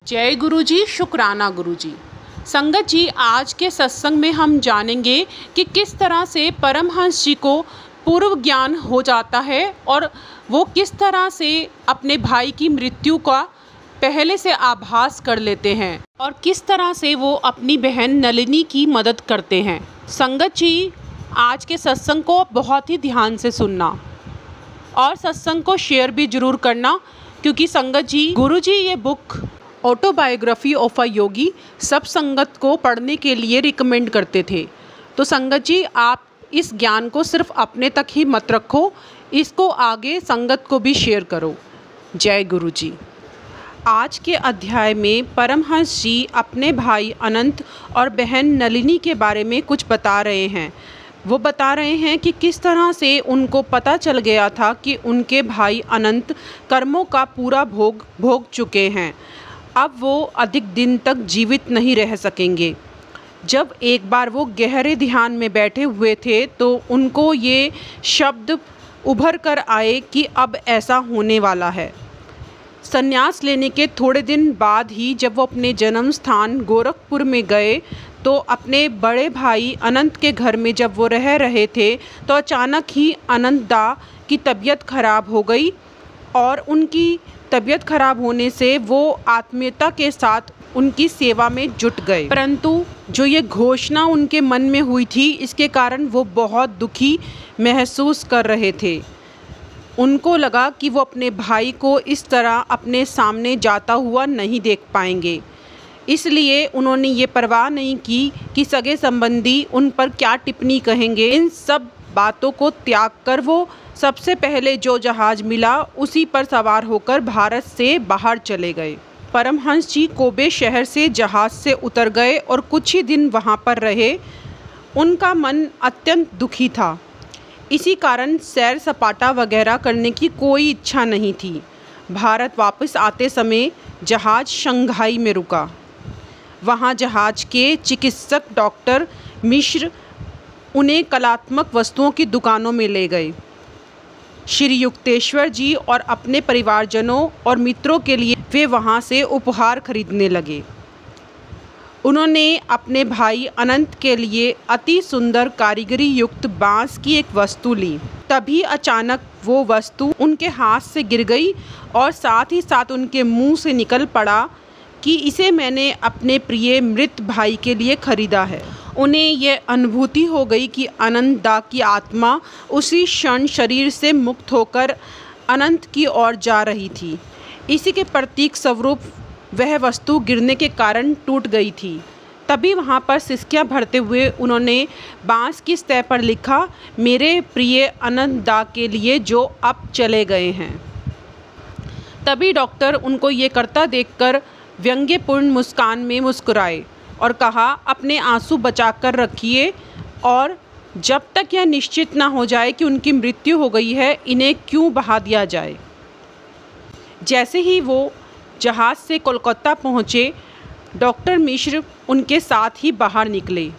जय गुरु जी, शुक्राना गुरु जी। संगत जी, आज के सत्संग में हम जानेंगे कि किस तरह से परमहंस जी को पूर्व ज्ञान हो जाता है और वो किस तरह से अपने भाई की मृत्यु का पहले से आभास कर लेते हैं और किस तरह से वो अपनी बहन नलिनी की मदद करते हैं। संगत जी, आज के सत्संग को बहुत ही ध्यान से सुनना और सत्संग को शेयर भी ज़रूर करना, क्योंकि संगत जी, गुरु जी ये बुक ऑटोबायोग्राफी ऑफ अ योगी सब संगत को पढ़ने के लिए रिकमेंड करते थे। तो संगत जी, आप इस ज्ञान को सिर्फ अपने तक ही मत रखो, इसको आगे संगत को भी शेयर करो। जय गुरु जी। आज के अध्याय में परमहंस जी अपने भाई अनंत और बहन नलिनी के बारे में कुछ बता रहे हैं। वो बता रहे हैं कि किस तरह से उनको पता चल गया था कि उनके भाई अनंत कर्मों का पूरा भोग चुके हैं, अब वो अधिक दिन तक जीवित नहीं रह सकेंगे। जब एक बार वो गहरे ध्यान में बैठे हुए थे तो उनको ये शब्द उभर कर आए कि अब ऐसा होने वाला है। संन्यास लेने के थोड़े दिन बाद ही जब वो अपने जन्म स्थान गोरखपुर में गए तो अपने बड़े भाई अनंत के घर में जब वो रह रहे थे तो अचानक ही अनंत दा की तबीयत खराब हो गई और उनकी तबीयत खराब होने से वो आत्मीयता के साथ उनकी सेवा में जुट गए। परंतु जो ये घोषणा उनके मन में हुई थी, इसके कारण वो बहुत दुखी महसूस कर रहे थे। उनको लगा कि वो अपने भाई को इस तरह अपने सामने जाता हुआ नहीं देख पाएंगे, इसलिए उन्होंने ये परवाह नहीं की कि सगे संबंधी उन पर क्या टिप्पणी कहेंगे। इन सब बातों को त्याग कर वो सबसे पहले जो जहाज़ मिला उसी पर सवार होकर भारत से बाहर चले गए। परमहंस जी कोबे शहर से जहाज़ से उतर गए और कुछ ही दिन वहाँ पर रहे। उनका मन अत्यंत दुखी था, इसी कारण सैर सपाटा वगैरह करने की कोई इच्छा नहीं थी। भारत वापस आते समय जहाज़ शंघाई में रुका। वहाँ जहाज़ के चिकित्सक डॉक्टर मिश्र उन्हें कलात्मक वस्तुओं की दुकानों में ले गए। श्री युक्तेश्वर जी और अपने परिवारजनों और मित्रों के लिए वे वहाँ से उपहार खरीदने लगे। उन्होंने अपने भाई अनंत के लिए अति सुंदर कारीगरी युक्त बांस की एक वस्तु ली। तभी अचानक वो वस्तु उनके हाथ से गिर गई और साथ ही साथ उनके मुंह से निकल पड़ा कि इसे मैंने अपने प्रिय मृत भाई के लिए खरीदा है। उन्हें यह अनुभूति हो गई कि अनंत दा की आत्मा उसी क्षण शरीर से मुक्त होकर अनंत की ओर जा रही थी। इसी के प्रतीक स्वरूप वह वस्तु गिरने के कारण टूट गई थी। तभी वहाँ पर सिसकियाँ भरते हुए उन्होंने बांस की सतह पर लिखा, मेरे प्रिय अनंत दा के लिए जो अब चले गए हैं। तभी डॉक्टर उनको ये करता देखकर व्यंग्यपूर्ण मुस्कान में मुस्कुराए और कहा, अपने आंसू बचा कर रखिए और जब तक यह निश्चित ना हो जाए कि उनकी मृत्यु हो गई है, इन्हें क्यों बहा दिया जाए। जैसे ही वो जहाज़ से कोलकाता पहुँचे, डॉक्टर मिश्र उनके साथ ही बाहर निकले।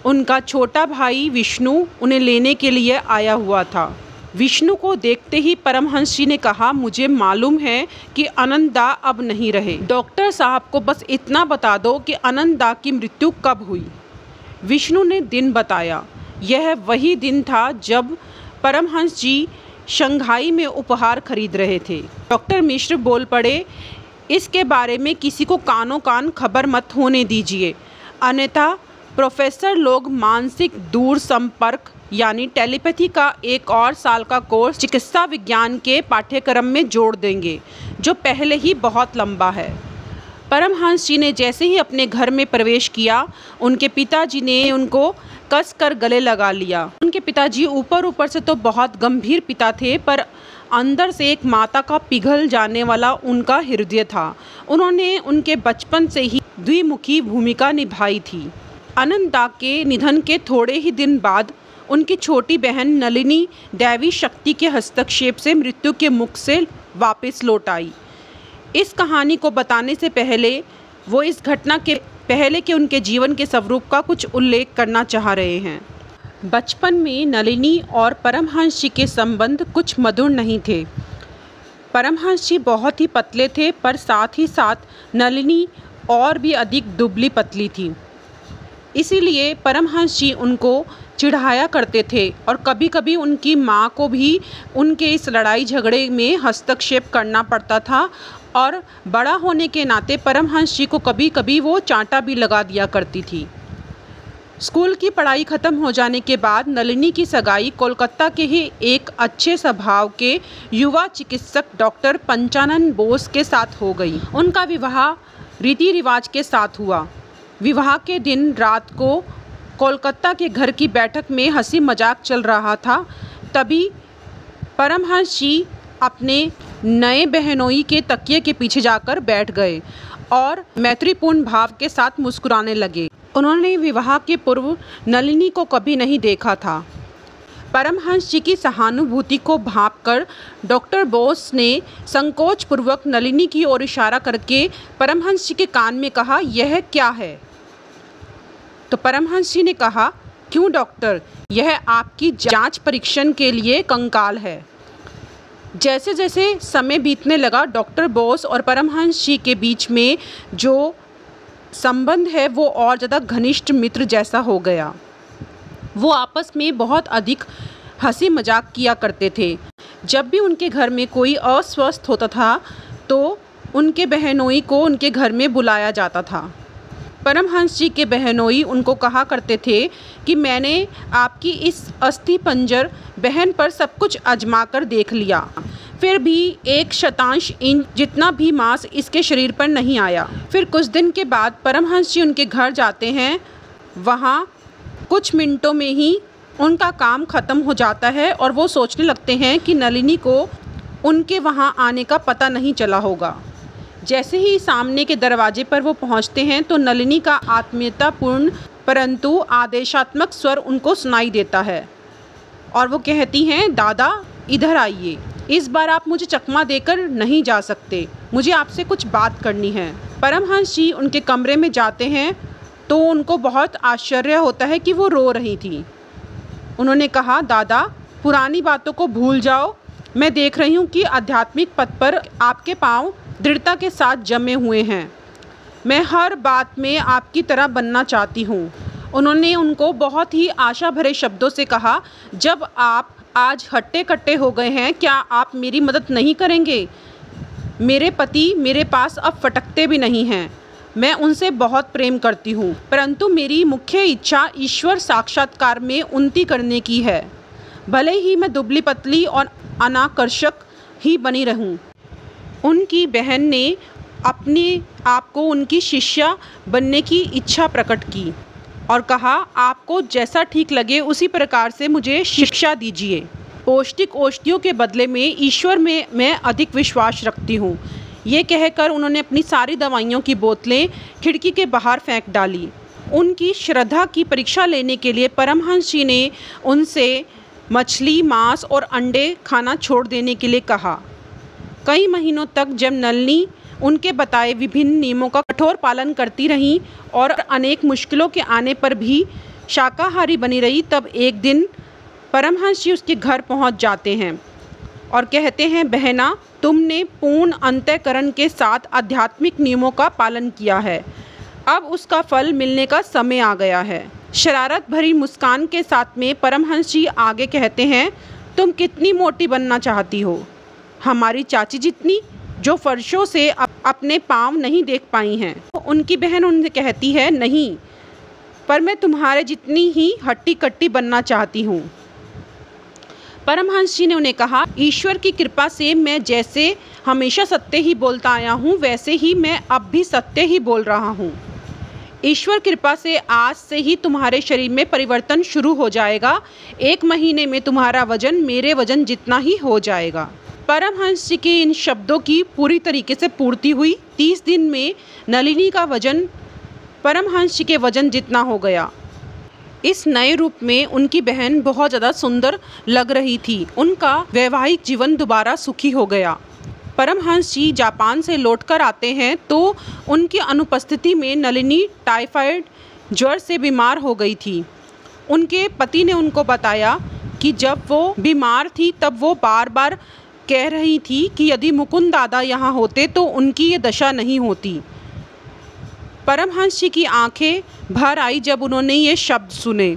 उनका छोटा भाई विष्णु उन्हें लेने के लिए आया हुआ था। विष्णु को देखते ही परमहंस जी ने कहा, मुझे मालूम है कि अनंत दा अब नहीं रहे। डॉक्टर साहब को बस इतना बता दो कि अनंत दा की मृत्यु कब हुई। विष्णु ने दिन बताया। यह वही दिन था जब परमहंस जी शंघाई में उपहार खरीद रहे थे। डॉक्टर मिश्र बोल पड़े, इसके बारे में किसी को कानों कान खबर मत होने दीजिए, अन्यथा प्रोफेसर लोग मानसिक दूर संपर्क यानी टेलीपैथी का एक और साल का कोर्स चिकित्सा विज्ञान के पाठ्यक्रम में जोड़ देंगे, जो पहले ही बहुत लंबा है। परमहंस जी ने जैसे ही अपने घर में प्रवेश किया, उनके पिताजी ने उनको कस कर गले लगा लिया। उनके पिताजी ऊपर से तो बहुत गंभीर पिता थे, पर अंदर से एक माता का पिघल जाने वाला उनका हृदय था। उन्होंने उनके बचपन से ही द्विमुखी भूमिका निभाई थी। अनंत दा के निधन के थोड़े ही दिन बाद उनकी छोटी बहन नलिनी दैवी शक्ति के हस्तक्षेप से मृत्यु के मुख से वापस लौट आई। इस कहानी को बताने से पहले वो इस घटना के पहले के उनके जीवन के स्वरूप का कुछ उल्लेख करना चाह रहे हैं। बचपन में नलिनी और परमहंस जी के संबंध कुछ मधुर नहीं थे। परमहंस जी बहुत ही पतले थे, पर साथ ही साथ नलिनी और भी अधिक दुबली पतली थी। इसीलिए परमहंस जी उनको चिढ़ाया करते थे और कभी कभी उनकी माँ को भी उनके इस लड़ाई झगड़े में हस्तक्षेप करना पड़ता था और बड़ा होने के नाते परमहंस जी को कभी कभी वो चांटा भी लगा दिया करती थी। स्कूल की पढ़ाई ख़त्म हो जाने के बाद नलिनी की सगाई कोलकाता के ही एक अच्छे स्वभाव के युवा चिकित्सक डॉक्टर पंचानन बोस के साथ हो गई। उनका विवाह रीति रिवाज के साथ हुआ। विवाह के दिन रात को कोलकाता के घर की बैठक में हंसी मजाक चल रहा था। तभी परमहंस जी अपने नए बहनोई के तकिए के पीछे जाकर बैठ गए और मैत्रीपूर्ण भाव के साथ मुस्कुराने लगे। उन्होंने विवाह के पूर्व नलिनी को कभी नहीं देखा था। परमहंस जी की सहानुभूति को भांपकर डॉक्टर बोस ने संकोचपूर्वक नलिनी की ओर इशारा करके परमहंस जी के कान में कहा, यह क्या है? तो परमहंस जी ने कहा, क्यों डॉक्टर, यह आपकी जांच परीक्षण के लिए कंकाल है। जैसे जैसे समय बीतने लगा, डॉक्टर बोस और परमहंस जी के बीच में जो संबंध है वो और ज़्यादा घनिष्ठ मित्र जैसा हो गया। वो आपस में बहुत अधिक हंसी मजाक किया करते थे। जब भी उनके घर में कोई अस्वस्थ होता था तो उनके बहनोई को उनके घर में बुलाया जाता था। परमहंस जी के बहनोई उनको कहा करते थे कि मैंने आपकी इस अस्थि पंजर बहन पर सब कुछ आजमा कर देख लिया, फिर भी 1 इंच जितना भी मांस इसके शरीर पर नहीं आया। फिर कुछ दिन के बाद परमहंस जी उनके घर जाते हैं। वहाँ कुछ मिनटों में ही उनका काम ख़त्म हो जाता है और वो सोचने लगते हैं कि नलिनी को उनके वहाँ आने का पता नहीं चला होगा। जैसे ही सामने के दरवाजे पर वो पहुँचते हैं तो नलिनी का आत्मीयतापूर्ण परंतु आदेशात्मक स्वर उनको सुनाई देता है और वो कहती हैं, दादा इधर आइए, इस बार आप मुझे चकमा देकर नहीं जा सकते, मुझे आपसे कुछ बात करनी है। परमहंस जी उनके कमरे में जाते हैं तो उनको बहुत आश्चर्य होता है कि वो रो रही थी। उन्होंने कहा, दादा पुरानी बातों को भूल जाओ, मैं देख रही हूँ कि आध्यात्मिक पथ पर आपके पाँव दृढ़ता के साथ जमे हुए हैं। मैं हर बात में आपकी तरह बनना चाहती हूँ। उन्होंने उनको बहुत ही आशा भरे शब्दों से कहा, जब आप आज हट्टे कट्टे हो गए हैं, क्या आप मेरी मदद नहीं करेंगे? मेरे पति मेरे पास अब फटकते भी नहीं हैं। मैं उनसे बहुत प्रेम करती हूँ, परंतु मेरी मुख्य इच्छा ईश्वर साक्षात्कार में उन्नति करने की है। भले ही मैं दुबली पतली और अनाकर्षक ही बनी रहूँ। उनकी बहन ने अपने आप को उनकी शिष्या बनने की इच्छा प्रकट की और कहा, आपको जैसा ठीक लगे उसी प्रकार से मुझे शिक्षा दीजिए। पौष्टिक औषधियों के बदले में ईश्वर में मैं अधिक विश्वास रखती हूँ। ये कहकर उन्होंने अपनी सारी दवाइयों की बोतलें खिड़की के बाहर फेंक डाली। उनकी श्रद्धा की परीक्षा लेने के लिए परमहंस जी ने उनसे मछली, मांस और अंडे खाना छोड़ देने के लिए कहा। कई महीनों तक जब नलिनी उनके बताए विभिन्न नियमों का कठोर पालन करती रहीं और अनेक मुश्किलों के आने पर भी शाकाहारी बनी रही, तब एक दिन परमहंस जी उसके घर पहुंच जाते हैं और कहते हैं, बहना तुमने पूर्ण अंतःकरण के साथ आध्यात्मिक नियमों का पालन किया है, अब उसका फल मिलने का समय आ गया है। शरारत भरी मुस्कान के साथ में परमहंस जी आगे कहते हैं, तुम कितनी मोटी बनना चाहती हो? हमारी चाची जितनी, जो फर्शों से अपने पाँव नहीं देख पाई हैं। उनकी बहन उनसे कहती है, नहीं, पर मैं तुम्हारे जितनी ही हट्टी कट्टी बनना चाहती हूँ। परमहंस जी ने उन्हें कहा, ईश्वर की कृपा से मैं जैसे हमेशा सत्य ही बोलता आया हूँ, वैसे ही मैं अब भी सत्य ही बोल रहा हूँ। ईश्वर कृपा से आज से ही तुम्हारे शरीर में परिवर्तन शुरू हो जाएगा। 1 महीने में तुम्हारा वजन मेरे वजन जितना ही हो जाएगा। परमहंस जी के इन शब्दों की पूरी तरीके से पूर्ति हुई। 30 दिन में नलिनी का वजन परमहंस जी के वजन जितना हो गया। इस नए रूप में उनकी बहन बहुत ज़्यादा सुंदर लग रही थी। उनका वैवाहिक जीवन दोबारा सुखी हो गया। परमहंस जी जापान से लौटकर आते हैं तो उनकी अनुपस्थिति में नलिनी टाइफाइड ज्वर से बीमार हो गई थी। उनके पति ने उनको बताया कि जब वो बीमार थी तब वो बार बार कह रही थी कि यदि मुकुंद दादा यहाँ होते तो उनकी ये दशा नहीं होती। परमहंस जी की आंखें भर आई जब उन्होंने ये शब्द सुने।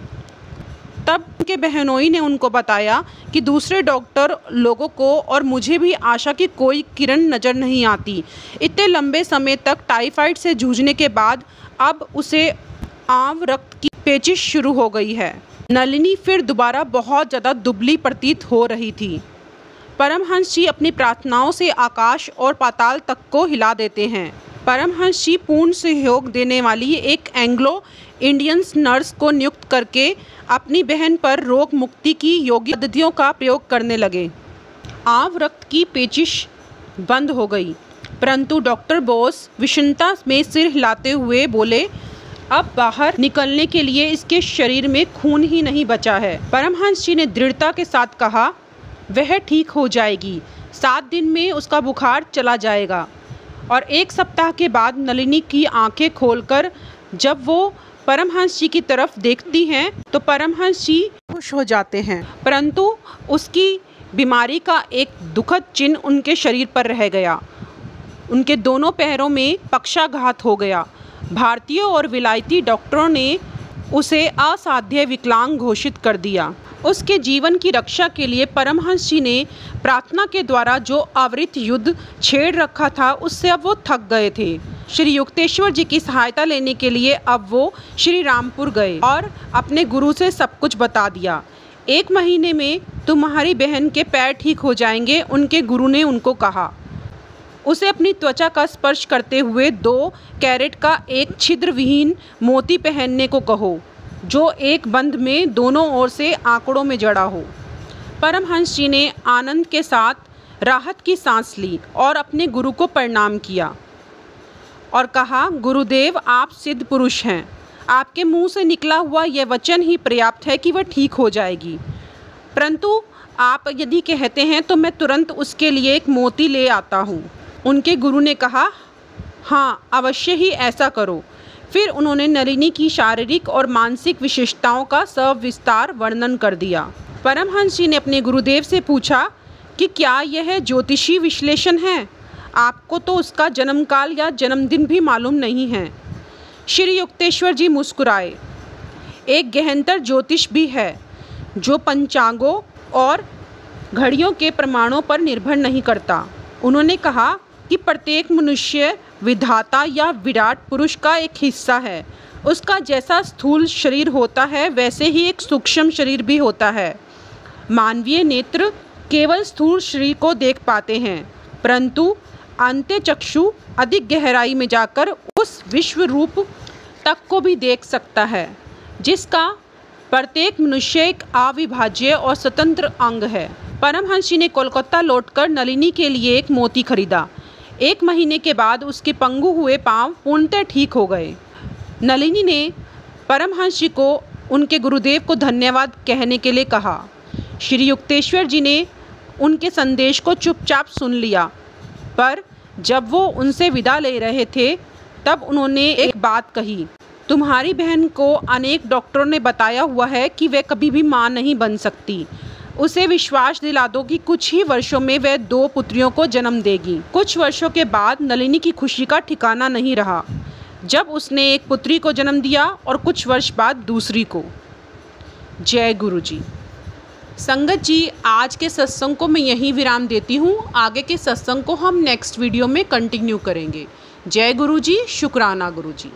तब उनके बहनोई ने उनको बताया कि दूसरे डॉक्टर लोगों को और मुझे भी आशा की कोई किरण नज़र नहीं आती। इतने लंबे समय तक टाइफाइड से जूझने के बाद अब उसे आम रक्त की पेचिश शुरू हो गई है। नलिनी फिर दोबारा बहुत ज़्यादा दुबली प्रतीत हो रही थी। परमहंस जी अपनी प्रार्थनाओं से आकाश और पाताल तक को हिला देते हैं। परमहंस जी पूर्ण सहयोग देने वाली एक एंग्लो इंडियन नर्स को नियुक्त करके अपनी बहन पर रोग मुक्ति की योग्य पद्धतियों का प्रयोग करने लगे। आम रक्त की पेचिश बंद हो गई, परंतु डॉक्टर बोस विषमता में सिर हिलाते हुए बोले, अब बाहर निकलने के लिए इसके शरीर में खून ही नहीं बचा है। परमहंस जी ने दृढ़ता के साथ कहा, वह ठीक हो जाएगी, 7 दिन में उसका बुखार चला जाएगा। और 1 सप्ताह के बाद नलिनी की आंखें खोलकर जब वो परमहंस जी की तरफ देखती हैं तो परमहंस जी खुश हो जाते हैं, परंतु उसकी बीमारी का एक दुखद चिन्ह उनके शरीर पर रह गया। उनके दोनों पैरों में पक्षाघात हो गया। भारतीय और विलायती डॉक्टरों ने उसे असाध्य विकलांग घोषित कर दिया। उसके जीवन की रक्षा के लिए परमहंस जी ने प्रार्थना के द्वारा जो अविरत युद्ध छेड़ रखा था उससे अब वो थक गए थे। श्री युक्तेश्वर जी की सहायता लेने के लिए अब वो श्री रामपुर गए और अपने गुरु से सब कुछ बता दिया। 1 महीने में तुम्हारी बहन के पैर ठीक हो जाएंगे, उनके गुरु ने उनको कहा। उसे अपनी त्वचा का स्पर्श करते हुए 2 कैरेट का एक छिद्र विहीन मोती पहनने को कहो, जो एक बंध में दोनों ओर से आंकड़ों में जड़ा हो। परमहंस जी ने आनंद के साथ राहत की सांस ली और अपने गुरु को प्रणाम किया और कहा, गुरुदेव आप सिद्ध पुरुष हैं, आपके मुंह से निकला हुआ यह वचन ही पर्याप्त है कि वह ठीक हो जाएगी, परंतु आप यदि कहते हैं तो मैं तुरंत उसके लिए एक मोती ले आता हूँ। उनके गुरु ने कहा, हाँ अवश्य ही ऐसा करो। फिर उन्होंने नलिनी की शारीरिक और मानसिक विशेषताओं का सविस्तार वर्णन कर दिया। परमहंस जी ने अपने गुरुदेव से पूछा कि क्या यह ज्योतिषी विश्लेषण है? आपको तो उसका जन्मकाल या जन्मदिन भी मालूम नहीं है। श्री युक्तेश्वर जी मुस्कुराए। एक गहनतर ज्योतिष भी है जो पंचांगों और घड़ियों के प्रमाणों पर निर्भर नहीं करता। उन्होंने कहा कि प्रत्येक मनुष्य विधाता या विराट पुरुष का एक हिस्सा है। उसका जैसा स्थूल शरीर होता है वैसे ही एक सूक्ष्म शरीर भी होता है। मानवीय नेत्र केवल स्थूल शरीर को देख पाते हैं, परंतु अंत्यचक्षु अधिक गहराई में जाकर उस विश्व रूप तक को भी देख सकता है, जिसका प्रत्येक मनुष्य एक अविभाज्य और स्वतंत्र अंग है। परमहंस जी ने कोलकाता लौटकर नलिनी के लिए एक मोती खरीदा। 1 महीने के बाद उसके पंगु हुए पांव पूर्णतः ठीक हो गए। नलिनी ने परमहंस जी को उनके गुरुदेव को धन्यवाद कहने के लिए कहा। श्री युक्तेश्वर जी ने उनके संदेश को चुपचाप सुन लिया, पर जब वो उनसे विदा ले रहे थे तब उन्होंने एक बात कही, तुम्हारी बहन को अनेक डॉक्टरों ने बताया हुआ है कि वह कभी भी माँ नहीं बन सकती। उसे विश्वास दिला दो कि कुछ ही वर्षों में वह 2 पुत्रियों को जन्म देगी। कुछ वर्षों के बाद नलिनी की खुशी का ठिकाना नहीं रहा जब उसने एक पुत्री को जन्म दिया और कुछ वर्ष बाद दूसरी को। जय गुरु जी। संगत जी, आज के सत्संग को मैं यहीं विराम देती हूँ। आगे के सत्संग को हम नेक्स्ट वीडियो में कंटिन्यू करेंगे। जय गुरु जी, शुक्राना गुरु जी।